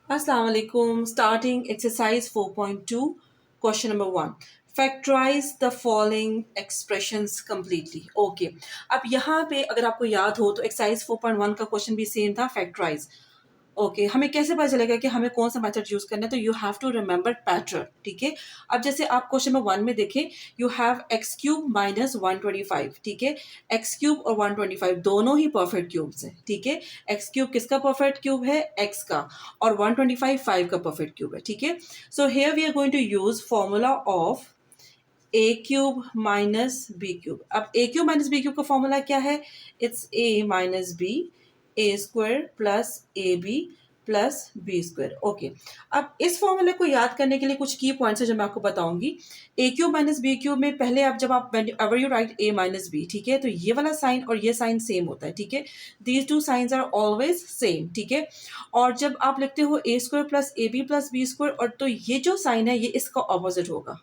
Assalamu alaikum. Starting exercise 4.2, question number 1. Factorize the following expressions completely. Okay. अब यहाँ पे अगर आपको याद हो तो एक्सरसाइज 4.1 का क्वेश्चन भी सेम था, फैक्टराइज. ओके हमें कैसे पता चलेगा कि हमें कौन सा मेथड यूज करना है? तो you have to remember pattern. ठीक है. अब जैसे आप क्वेश्चन नंबर 1 में देखें, you have x cube minus 125. ठीक है. एक्स क्यूब और 125 दोनों ही परफेक्ट क्यूब्स हैं. ठीक है. एक्स क्यूब किसका परफेक्ट क्यूब है? एक्स का. और 125 5 का परफेक्ट क्यूब है. ठीक है. So here we are going to use formula of a cube minus B cube. अब a cube minus B cube का फॉर्मूला क्या है? It's a minus b a square plus a b plus b square. Okay. अब इस फॉर्मूले को याद करने के लिए कुछ की पॉइंट्स है जो मैं आपको बताऊंगी. A cube minus B cube में पहले आप जब आप ever you write a minus b, ठीक है, तो ये वाला साइन और ये साइन सेम होता है. ठीक है. These two signs are always same. ठीक है. और जब आप लिखते हो a square plus b square, और तो ये जो साइन है ये इसका ऑपोजिट होगा.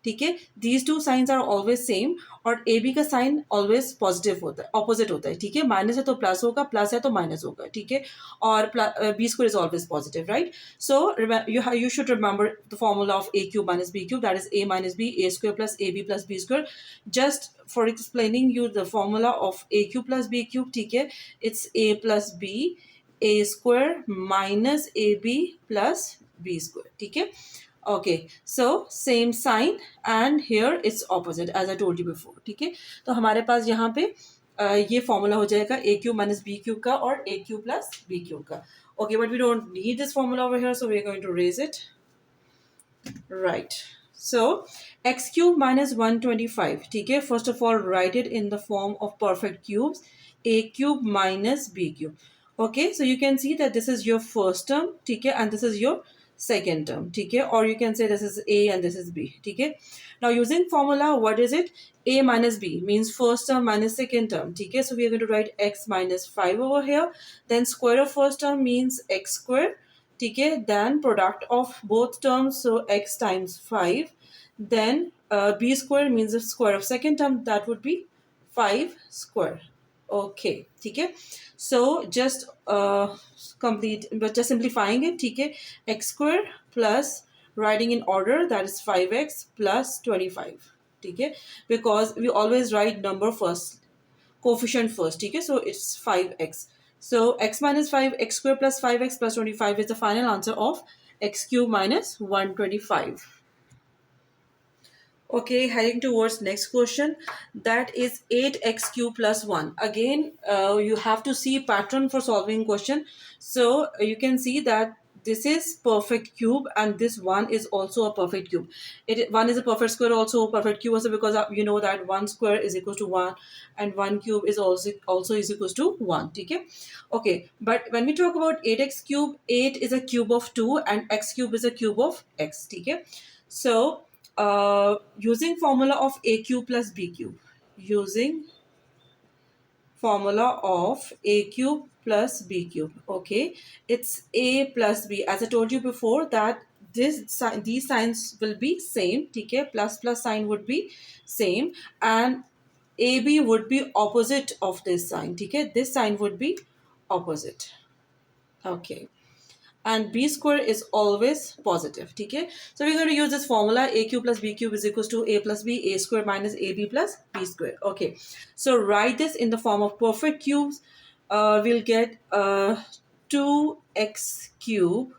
ठीक है. These two signs are always same. और ए बी का साइन ऑलवेज पॉजिटिव होता है, ऑपोजिट होता है. ठीक है. माइनस है तो प्लस होगा, प्लस है तो माइनस होगा. ठीक है. और b square is always positive, right? So you should remember the formula of a cube minus b cube, that is a minus b a square plus ab plus b square. Just for explaining you the formula of a cube plus b cube, ठीक है, it's a plus b a square minus ab plus b square. ठीक है. Okay, so same sign and here it's opposite as I told you before. ठीक है. तो हमारे पास यहाँ पे ये फॉर्मूला हो जाएगा ए क्यूब माइनस बी क्यूब का और ए क्यूब प्लस बी क्यूब का. Okay, but we don't need this formula over here, so we're going to raise it. Right. So x cube minus 125. ठीक है. First of all, write it in the form of perfect cubes. A cube minus b cube. Okay, so you can see that this is your first term. ठीक है. And this is your second term. ठीक है. Or you can say this is a and this is b. ठीक है. Now using formula, what is it? A minus b means first term minus second term. ठीक है. So we are going to write x minus 5 over here. Then square of first term means x square. ठीक है. Then product of both terms, so x times 5. Then b square means the square of second term, that would be 5 square. Okay. ठीक है. So just complete, but just simplifying it. ठीक है. X square plus writing in order, that is 5x plus 25. ठीक है. Because we always write number first, coefficient first. ठीक है. So it's 5x. So x minus 5, x square plus 5x plus 25 is the final answer of x cube minus 125. Okay, heading towards next question, that is 8x cube plus 1. Again, you have to see pattern for solving question. So you can see that this is perfect cube and this one is also a perfect cube. One is a perfect square, also a perfect cube, also because you know that 1 square is equal to 1 and 1 cube is also is equal to 1. Okay. Okay, but when we talk about 8x cube, 8 is a cube of 2 and x cube is a cube of x. Okay. So using formula of a cube plus b cube, using formula of a cube plus b cube. Okay, it's a plus b. As I told you before that these signs will be same. Okay, plus plus sign would be same and ab would be opposite of this sign. Okay, this sign would be opposite. Okay, and b square is always positive. Okay, so we're going to use this formula, a cube plus b cube is equals to a plus b, a square minus ab plus b square. Okay, so write this in the form of perfect cubes. We'll get 2x cube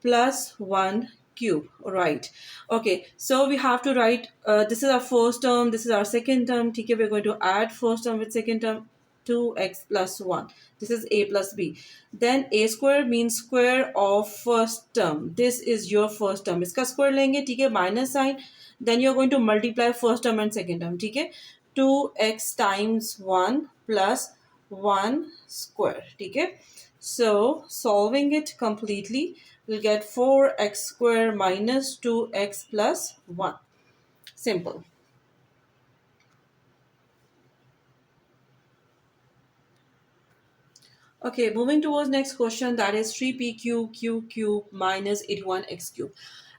plus 1 cube, right? Okay, so we have to write, this is our first term, this is our second term. Okay, we're going to add first term with second term, 2x plus 1. This is a plus b. Then a square means square of first term. This is your first term. इसका square लेंगे, ठीक है, minus sign. Then you're going to multiply first term and second term, ठीक है. 2x times 1 plus 1 square, ठीक है. So solving it completely, we'll get 4x square minus 2x plus 1. Simple. Okay, moving towards next question, that is 3p cube q cube minus 81x cube.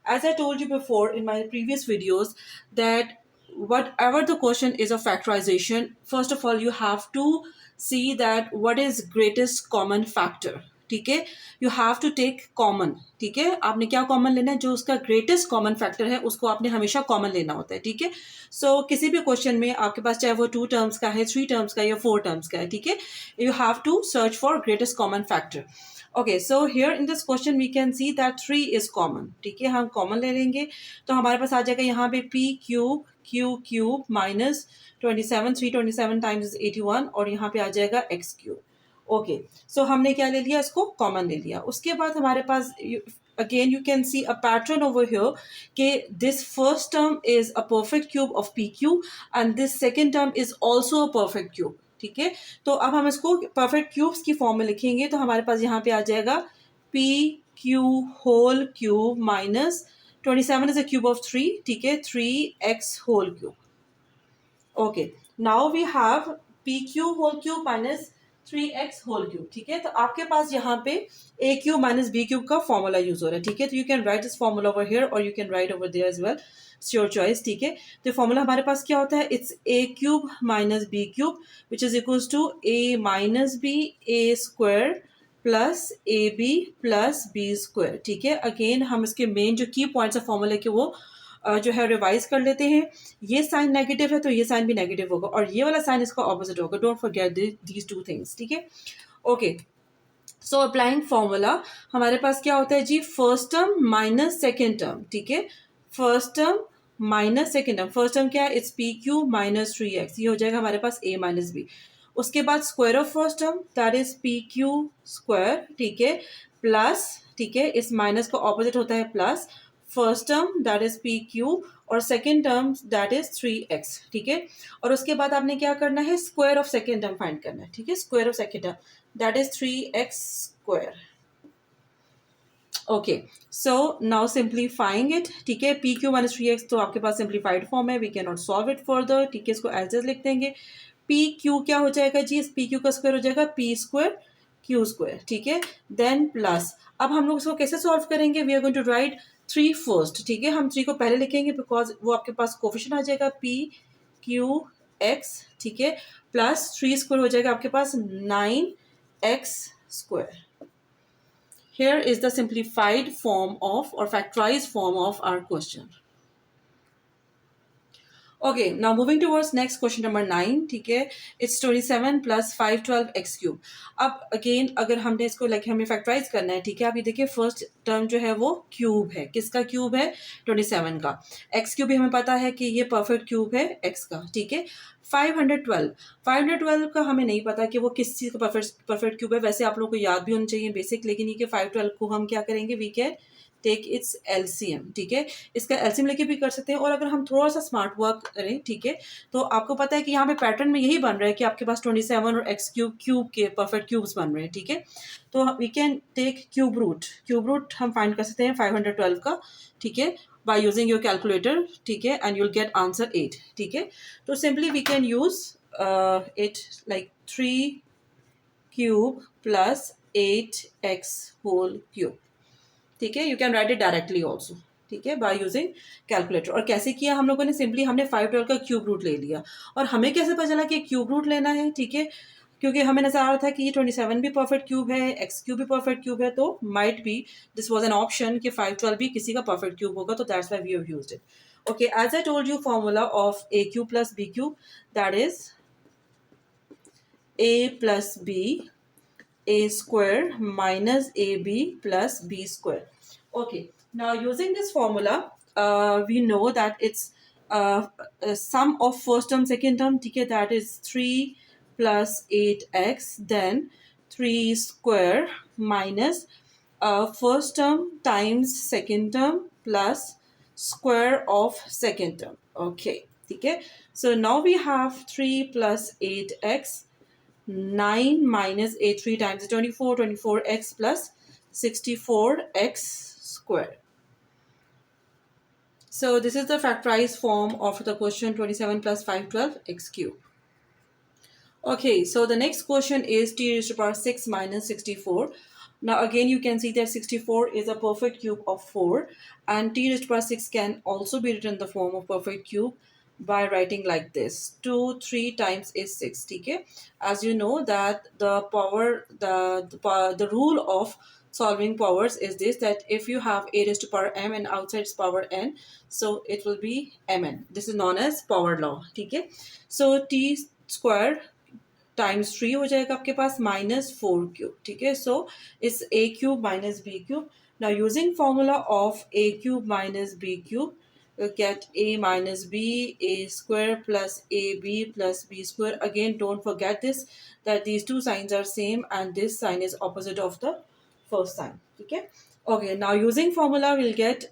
As I told you before in my previous videos that whatever the question is of factorization, first of all you have to see that what is greatest common factor. ठीक है, you have to take common, ठीक है, आपने क्या common लेना है, जो उसका ग्रेटेस्ट कॉमन फैक्टर है उसको आपने हमेशा कॉमन लेना होता है, ठीक है। सो किसी भी क्वेश्चन में आपके पास चाहे वो 2 टर्म्स का है, 3 टर्म्स का या 4 टर्म्स का है, ठीक है, you have to search for greatest common factor. Okay, so here in this question we can see that 3 is common, ठीक है, हम कॉमन ले लेंगे तो हमारे पास आ जाएगा यहाँ पे p cube q cube minus 27, 327 times 81 और यहाँ पे आ जाएगा x क्यूब। ओके, सो हमने क्या ले लिया, इसको कॉमन ले लिया। उसके बाद हमारे पास again you can see a pattern over here कि this first term is a perfect cube of pq and this second term is also a perfect cube, ठीक है। तो अब हम इसको perfect cubes की फॉर्म में लिखेंगे तो हमारे पास यहाँ पे आ जाएगा p q whole cube minus 27 is a cube of 3, ठीक है, 3x whole cube। Okay, now we have P Q whole cube minus 3x whole cube, ठीक है। तो आपके पास यहाँ पे A cube minus B cube का फॉर्मूला यूज हो रहा है, ठीक है। तो you can write this formula over here और you can write over there as well, it's your choice, ठीक है। तो फॉर्मूला हमारे पास क्या होता है, it's A cube minus B cube which is equals to a minus b a square plus a b plus b square, ठीक है। अगेन हम इसके मेन जो की पॉइंट्स ऑफ फॉर्मूला के वो जो है रिवाइज कर लेते हैं। ये साइन नेगेटिव है तो ये साइन भी नेगेटिव होगा और ये वाला साइन इसका ऑपोजिट होगा, डोंट फॉरगेट दीज 2 थिंग्स, ठीक है। ओके, सो अप्लाइंग फॉर्मूला हमारे पास क्या होता है जी, first term minus second term, ठीक है, first term minus second term. First term क्या है, it's P q minus 3x, ये हो जाएगा हमारे पास a माइनस बी। उसके बाद square of first term that is P q square, ठीक है, प्लस, ठीक है, इस माइनस का ऑपोजिट होता है plus, first term that is P Q और second term that is 3x, ठीक है। और उसके बाद आपने क्या करना है, square of second term find करना है, ठीक है, square of second term that is 3x square. Okay, so now simplifying it, ठीक है, पी क्यू माइनस 3x तो आपके पास सिंप्लीफाइड फॉर्म है, we can not solve it further, ठीक है, इसको एज एज लिख देंगे। पी क्यू क्या हो जाएगा जी, इस पी क्यू का स्क्वायर हो जाएगा पी स्क्वायर क्यू स्क्वायर, ठीक है, देन प्लस। अब हम लोग इसको कैसे सॉल्व करेंगे, we are going to write 3 first, ठीक है, हम 3 को पहले लिखेंगे बिकॉज वो आपके पास कोफिशिएंट आ जाएगा पी क्यू एक्स, ठीक है, प्लस 3 स्क्वायर हो जाएगा आपके पास 9x square. Here is the simplified form of or factorized form of our question. Okay, now moving towards next question number 9, ठीक है, it's 27 plus 512x cube। अब again अगर हमने इसको like हमें फैक्टराइज करना है, ठीक है, आप ये देखिए फर्स्ट टर्म जो है वो क्यूब है, किसका क्यूब है, 27 का। x क्यूब भी हमें पता है कि ये परफेक्ट क्यूब है x का, ठीक है। 512 का हमें नहीं पता कि वो किस चीज़ का परफेक्ट क्यूब है, वैसे आप लोगों को याद भी होना चाहिए बेसिक, लेकिन ये कि 512 को हम क्या करेंगे, we can take its LCM, ठीक है, इसका एलसीएम लेके भी कर सकते हैं। और अगर हम थोड़ा सा स्मार्ट वर्क करें, ठीक है, तो आपको पता है कि यहाँ पे पैटर्न में यही बन रहा है कि आपके पास 27 और एक्स क्यूब के परफेक्ट क्यूब्स बन रहे हैं, ठीक है। तो we can take cube root हम फाइंड कर सकते हैं 512 का, ठीक है, by using your calculator, ठीक है, and you'll get answer 8, ठीक है। तो simply we can use it like 3 cube plus 8x whole cube, ठीक है, you can write it directly also, ठीक है, बाय यूजिंग कैलकुलेटर। और कैसे किया हम लोगों ने, सिंपली हमने 512 का क्यूब रूट ले लिया। और हमें कैसे पता चला कि क्यूब रूट लेना है, ठीक है, क्योंकि हमें नजर आ रहा था कि ये 27 भी परफेक्ट क्यूब है, एक्स क्यूब भी परफेक्ट क्यूब है, तो might be this was an option कि 512 भी किसी का परफेक्ट क्यूब होगा, तो that's why we have used it. Okay, as I told you formula of a cube plus b cube that is a plus b a square minus ab plus b square. Okay, now using this formula, we know that it's sum of first term second term, ठीक है, that is 3 plus 8x, then 3 square minus first term times second term plus square of second term. Okay, ठीक है, so now we have 3 plus 8x 9 minus a 3 times 24x plus 64x square. So this is the factorized form of the question 27 plus 512x cube. Okay, so the next question is t raised to the power 6 minus 64. Now again you can see that 64 is a perfect cube of 4 and t raised to the power 6 can also be written in the form of perfect cube. by writing like this. 2 3 times is 6. ठीक है, as you know that the rule of solving powers is this, that if you have a raised to power m and outside is power n, so it will be mn. This is known as power law. ठीक है, so t square times 3 हो जाएगा आपके पास -4 cube. ठीक है, so it's a cube minus b cube. Now using formula of a cube minus b cube, get a minus b, a square plus ab plus b square. Again, don't forget this, that these two signs are same and this sign is opposite of the first sign. Okay, okay, now using formula we'll get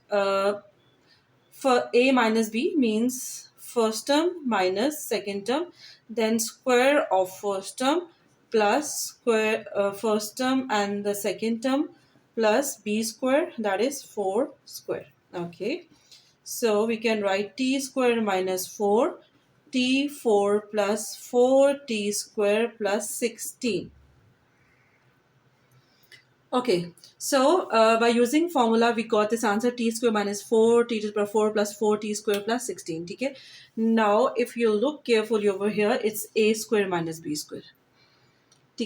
for a minus b means first term minus second term, then square of first term plus square first term and the second term plus b square, that is 4 square. Okay, so we can write t square minus 4, t4 plus 4t square plus 16. Okay, so by using formula we got this answer, t square minus 4 t to the power 4 plus 4 t square plus 16. Okay, now if you look carefully over here, it's a square minus b square.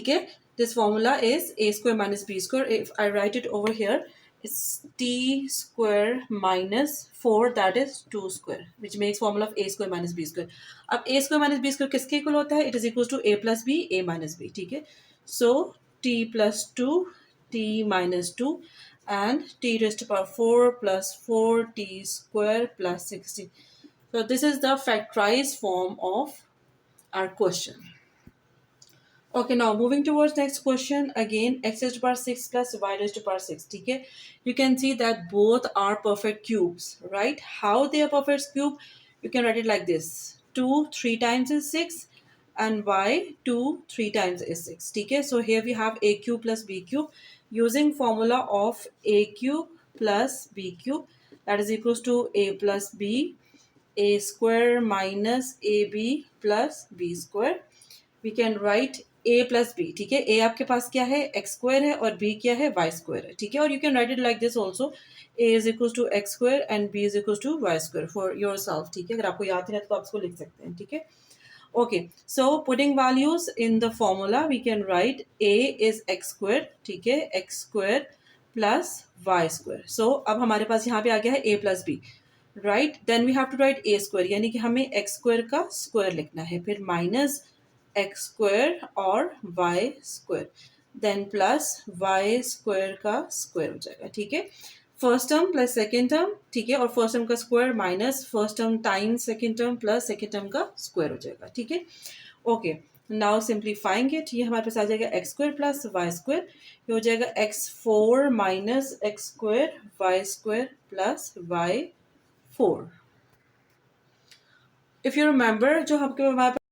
Okay, this formula is a square minus b square. If I write it over here, it's t square minus 4, that is 2 square, which makes formula of a square minus b square. अब a square minus b square किसके equal होता है? It is equals to a plus b, a minus b. ठीक है, so t plus 2, t minus 2 and t raised to power 4 plus 4t square plus 16. So this is the factorized form of our question. Okay, now moving towards next question. Again, x raised to power 6 plus y raised to power 6. Okay, you can see that both are perfect cubes, right? How they are perfect cube? You can write it like this: 2 3 times is 6 and y 2 3 times is 6. Okay, so here we have a cube plus b cube. Using formula of a cube plus b cube, that is equals to a plus b, a square minus ab plus b square. We can write a plus b. ठीक है, a आपके पास क्या है? X square है और b क्या है? Y square है. ठीक है, और you can write it like this also, a is equal to x square and b is equal to y square for yourself. ठीक है, अगर आपको याद नहीं है तो आप इसको लिख सकते हैं. ठीक है, okay, so putting values in the formula we can write a is X square. ठीक है, X square plus Y square. So अब हमारे पास यहाँ पे आ गया है a plus B, right? Then we have to write a square, यानी कि हमें एक्स स्क्वायर का स्क्वायर लिखना है, फिर माइनस एक्स स्क्वायर और y square, then plus Y square का स्क्वायर हो जाएगा. ठीक है, first term plus second term. ठीक है, और फर्स्ट टर्म का square minus first term times second term plus second term का स्क्वायर हो जाएगा. ठीक है, ओके, नाउ सिंप्लीफाइंग इट, ये हमारे पास आ जाएगा x square plus Y square. ये हो जाएगा x four minus x square y square plus y four. If you remember, जो हमारे